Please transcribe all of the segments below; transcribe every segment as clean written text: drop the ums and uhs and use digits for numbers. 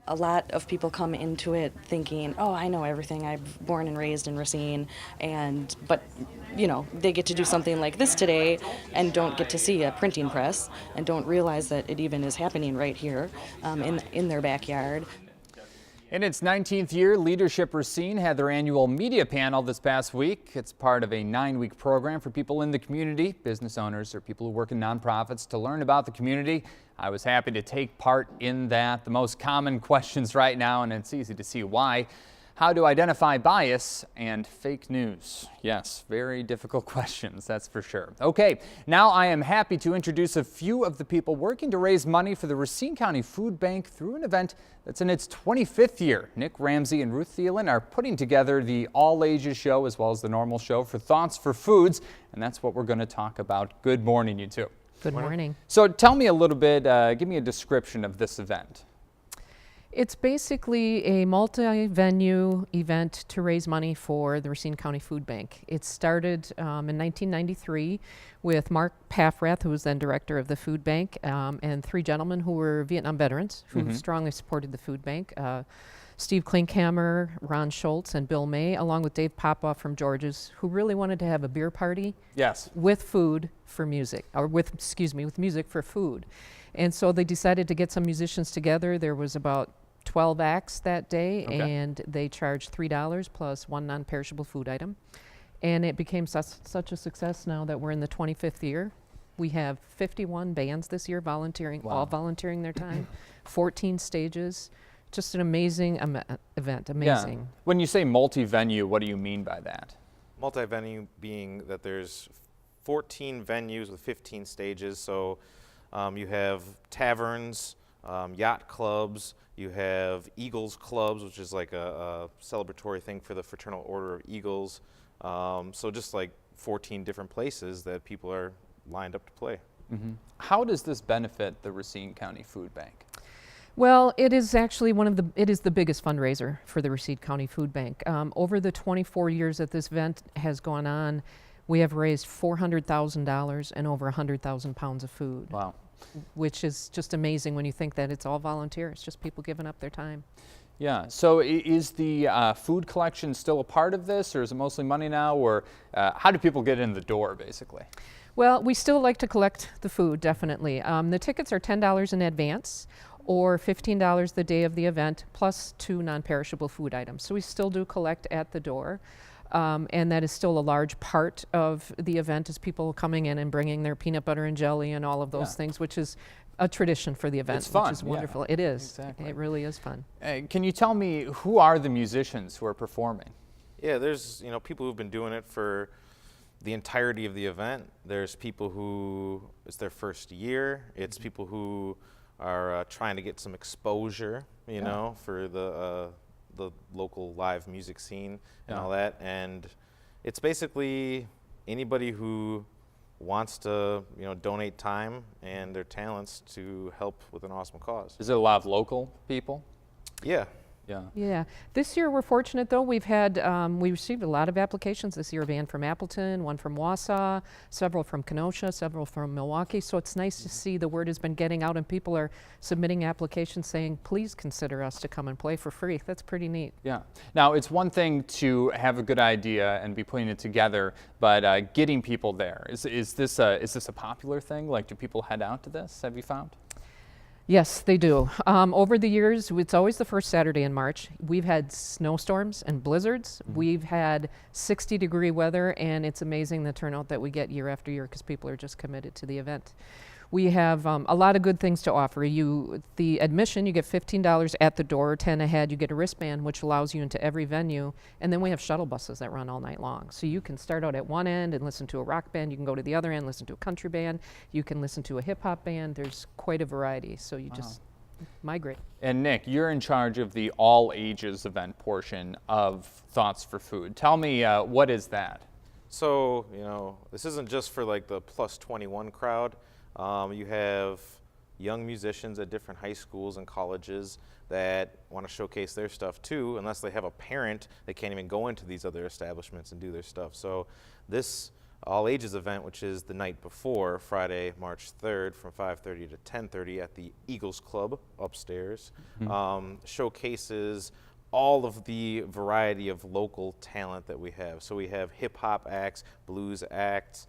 A lot of people come into it thinking, oh, I know everything. I'm born and raised in Racine, but they get to do something like this today and don't get to see a printing press and don't realize that it even is happening right here in their backyard. In its 19th year, Leadership Racine had their annual media panel this past week. It's part of a 9-week program for people in the community, business owners, or people who work in nonprofits to learn about the community. I was happy to take part in that. The most common questions right now, and it's easy to see why. How to identify bias and fake news. Yes, very difficult questions, that's for sure. Okay, now I am happy to introduce a few of the people working to raise money for the Racine County Food Bank through an event that's in its 25th year. Nick Ramsey and Ruth Thielen are putting together the all-ages show as well as the normal show for Thoughts for Foods, and that's what we're going to talk about. Good morning, you two. Good morning. So tell me a little bit, give me a description of this event. It's basically a multi-venue event to raise money for the Racine County Food Bank. It started in 1993 with Mark Paffrath, who was then director of the food bank, and 3 gentlemen who were Vietnam veterans who strongly supported the food bank. Steve Klinkhammer, Ron Schultz, and Bill May, along with Dave Popoff from George's, who really wanted to have a beer party with food for music, or with music for food. And so they decided to get some musicians together. There was about 12 acts that day, and they charged $3 plus 1 non-perishable food item. And it became such a success now that we're in the 25th year. We have 51 bands this year volunteering, all volunteering their time, 14 stages. Just an amazing event, amazing. Yeah. When you say multi-venue, what do you mean by that? Multi-venue being that there's 14 venues with 15 stages. So you have taverns, yacht clubs, you have Eagles clubs, which is like a celebratory thing for the Fraternal Order of Eagles. So just like 14 different places that people are lined up to play. How does this benefit the Racine County Food Bank? Well, it is actually it is the biggest fundraiser for the Racine County Food Bank. Over the 24 years that this event has gone on, we have raised $400,000 and over 100,000 pounds of food. Wow. Which is just amazing when you think that it's all volunteers, just people giving up their time. Yeah, so is the food collection still a part of this, or is it mostly money now, or how do people get in the door, basically? Well, we still like to collect the food, definitely. The tickets are $10 in advance, or $15 the day of the event, plus 2 non-perishable food items. So we still do collect at the door. And that is still a large part of the event, is people coming in and bringing their peanut butter and jelly and all of those things, which is a tradition for the event, it's fun, which is wonderful. It is. Exactly. It really is fun. Can you tell me who are the musicians who are performing? Yeah, there's people who've been doing it for the entirety of the event. There's people who it's their first year. It's people who are trying to get some exposure, for the local live music scene and all that. And it's basically anybody who wants to, donate time and their talents to help with an awesome cause. Is it a lot of local people? Yeah. Yeah. This year we're fortunate though. We've had we received a lot of applications this year. A band from Appleton, one from Wausau, several from Kenosha, several from Milwaukee. So it's nice to see the word has been getting out and people are submitting applications saying, please consider us to come and play for free. That's pretty neat. Yeah. Now it's one thing to have a good idea and be putting it together, but getting people there, is this a popular thing? Like, do people head out to this? Have you found? Yes, they do. Over the years, it's always the first Saturday in March. We've had snowstorms and blizzards. We've had 60-degree weather, and it's amazing the turnout that we get year after year because people are just committed to the event. We have a lot of good things to offer. The admission, you get $15 at the door, 10 ahead. You get a wristband, which allows you into every venue. And then we have shuttle buses that run all night long. So you can start out at one end and listen to a rock band. You can go to the other end, listen to a country band. You can listen to a hip-hop band. There's quite a variety. So you just migrate. And Nick, you're in charge of the all-ages event portion of Thoughts for Food. Tell me, what is that? So, this isn't just for like the plus 21 crowd. You have young musicians at different high schools and colleges that want to showcase their stuff too. Unless they have a parent, they can't even go into these other establishments and do their stuff. So this all ages event, which is the night before, Friday, March 3rd, from 5:30 to 10:30 at the Eagles Club upstairs. Showcases all of the variety of local talent that we have. So we have hip hop acts, blues acts,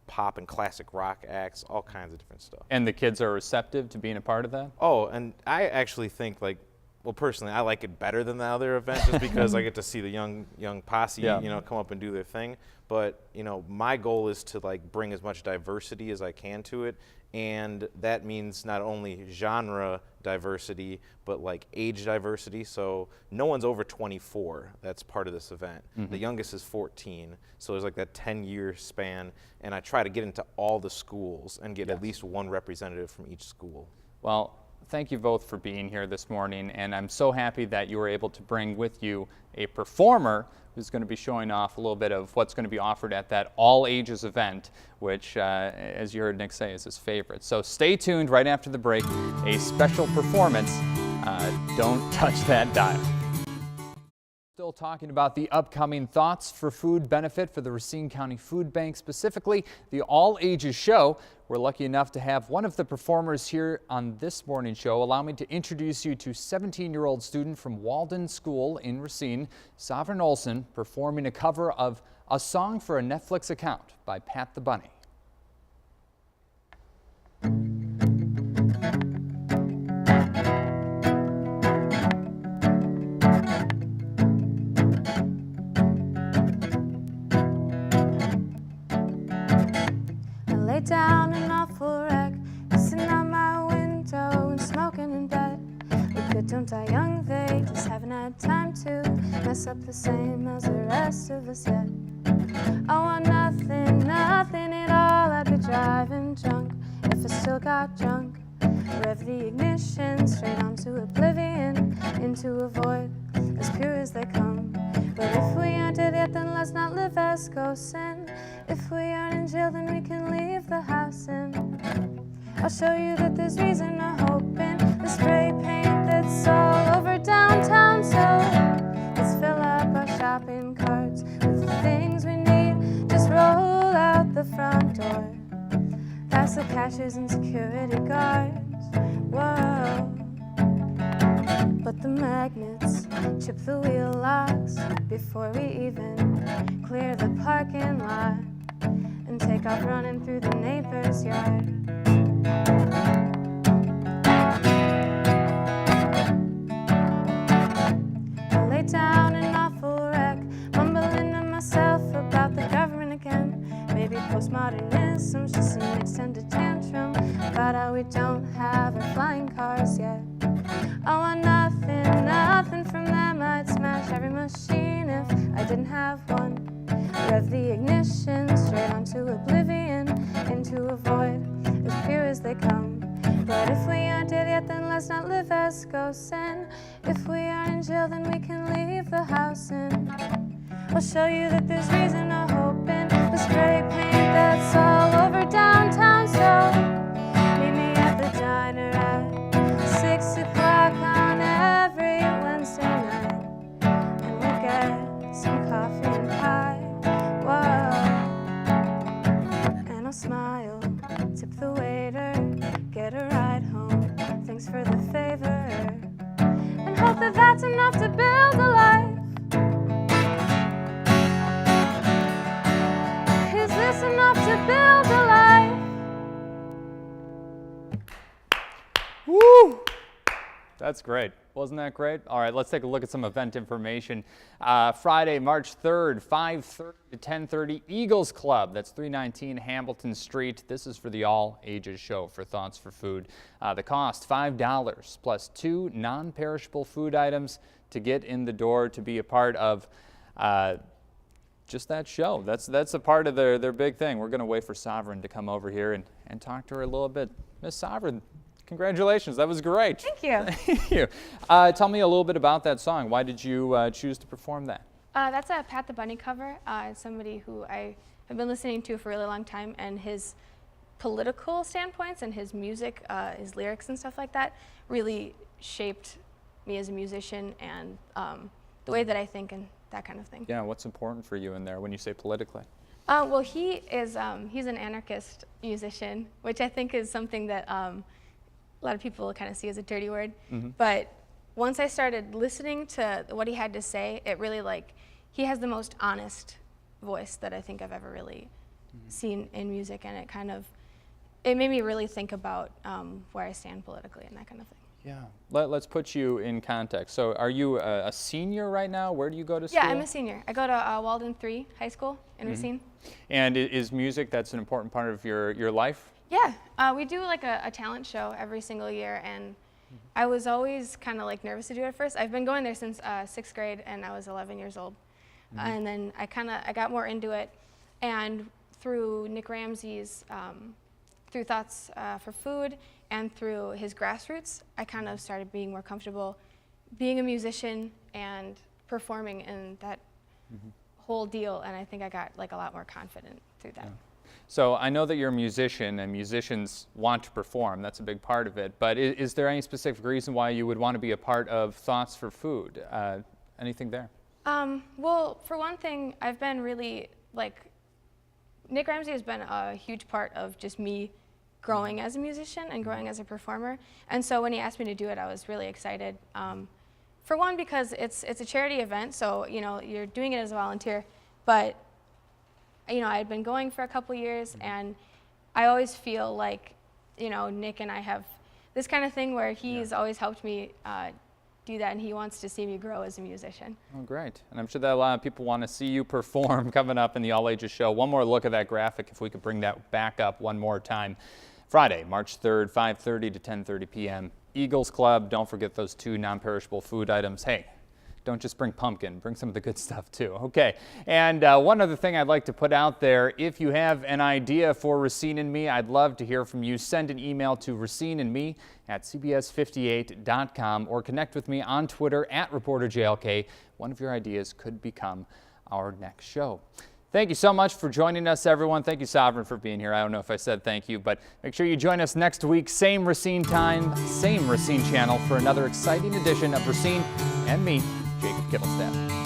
pop and classic rock acts, all kinds of different stuff. And the kids are receptive to being a part of that? Oh, and I actually think, like, well, personally, I like it better than the other event just because I get to see the young posse, Yeah. you know, come up and do their thing. But, you know, my goal is to, like, bring as much diversity as I can to it. And that means not only genre diversity, but like age diversity. So no one's over 24 that's part of this event. The youngest is 14. So there's like that 10-year span. And I try to get into all the schools and get at least one representative from each school. Well, thank you both for being here this morning, and I'm so happy that you were able to bring with you a performer who's going to be showing off a little bit of what's going to be offered at that all ages event, which, as you heard Nick say, is his favorite. So stay tuned. Right after the break, a special performance. Don't touch that dial. Still talking about the upcoming Thoughts for Food benefit for the Racine County Food Bank, specifically the All Ages Show. We're lucky enough to have one of the performers here on this morning show. Allow me to introduce you to 17-year-old student from Walden School in Racine, Sovereign Olson, performing a cover of A Song for a Netflix Account by Pat the Bunny. Down an awful wreck, sitting out my window and smoking in bed. We good don't die young, they just haven't had time to mess up the same as the rest of us yet. I want nothing, nothing at all. I'd be driving drunk if I still got drunk. Rev the ignition straight onto oblivion, into a void as pure as they come. But if we aren't dead yet, then let's not live as ghosts. And if we aren't in jail, then we can leave the house. And I'll show you that there's reason to hope in the spray paint that's all over downtown. So let's fill up our shopping carts with the things we need. Just roll out the front door, past the cashiers and security guards. Whoa. But the magnets chip the wheel locks before we even clear the parking lot and take off running through the neighbor's yard. I lay down an awful wreck, mumbling to myself about the government again. Maybe postmodernism's just an extended tantrum about how we don't have our flying cars yet. I want nothing, nothing from them. I'd smash every machine if I didn't have one. Rev the ignition straight onto oblivion, into a void as pure as they come. But if we aren't dead yet, then let's not live as ghosts. And if we are in jail, then we can leave the house. And I'll show you that there's reason to hope in the spray paint that's all over downtown. So meet me at the diner at 6 o'clock on every Wednesday night, and we'll get some coffee and pie. Whoa. And I'll smile, tip the waiter, get a ride home, thanks for the favor, and hope that that's enough to build a life. Is this enough to build a life? Woo! That's great. Wasn't that great? All right, let's take a look at some event information. Friday, March 3rd, 5:30 to 10:30, Eagles Club. That's 319 Hamilton Street. This is for the All Ages Show for Thoughts for Food. The cost, $5 plus 2 non-perishable food items to get in the door to be a part of just that show. That's a part of their big thing. We're going to wait for Sovereign to come over here and talk to her a little bit. Miss Sovereign, congratulations. That was great. Thank you. Thank you. Tell me a little bit about that song. Why did you choose to perform that? That's a Pat the Bunny cover. It's somebody who I have been listening to for a really long time, and his political standpoints and his music, his lyrics and stuff like that really shaped me as a musician and the way that I think and that kind of thing. Yeah, what's important for you in there when you say politically? Well, he's an anarchist musician, which I think is something that a lot of people kind of see as a dirty word. But once I started listening to what he had to say, it really he has the most honest voice that I think I've ever really seen in music, and it made me really think about where I stand politically and that kind of thing. Yeah. Let's put you in context. So are you a senior right now? Where do you go to school? Yeah, I'm a senior. I go to Walden 3 High School in Racine. And is music, that's an important part of your life? Yeah, we do a talent show every single year, and I was always kind of nervous to do it at first. I've been going there since 6th grade, and I was 11 years old. And then I got more into it, and through Nick Ramsey's, through Thoughts for Food, and through his grassroots, I kind of started being more comfortable being a musician and performing in that whole deal, and I think I got a lot more confident through that. Yeah. So I know that you're a musician, and musicians want to perform. That's a big part of it. But is there any specific reason why you would want to be a part of Thoughts for Food? Anything there? Well, for one thing, I've been really Nick Ramsey has been a huge part of just me growing as a musician and growing as a performer. And so when he asked me to do it, I was really excited. For one, because it's a charity event, so you're doing it as a volunteer. But I had been going for a couple years, and I always feel Nick and I have this kind of thing where he's always helped me do that, and he wants to see me grow as a musician. Oh, great. And I'm sure that a lot of people want to see you perform coming up in the All Ages show. One more look at that graphic, if we could bring that back up one more time. Friday, March 3rd, 5:30 to 10:30 p.m. Eagles Club. Don't forget those 2 non-perishable food items. Hey, don't just bring pumpkin, bring some of the good stuff too. Okay, and one other thing I'd like to put out there, if you have an idea for Racine and Me, I'd love to hear from you. Send an email to racineandme@cbs58.com or connect with me on Twitter @ReporterJLK. One of your ideas could become our next show. Thank you so much for joining us, everyone. Thank you, Sovereign, for being here. I don't know if I said thank you, but make sure you join us next week, same Racine time, same Racine channel, for another exciting edition of Racine and Me, Jacob Kittilstad.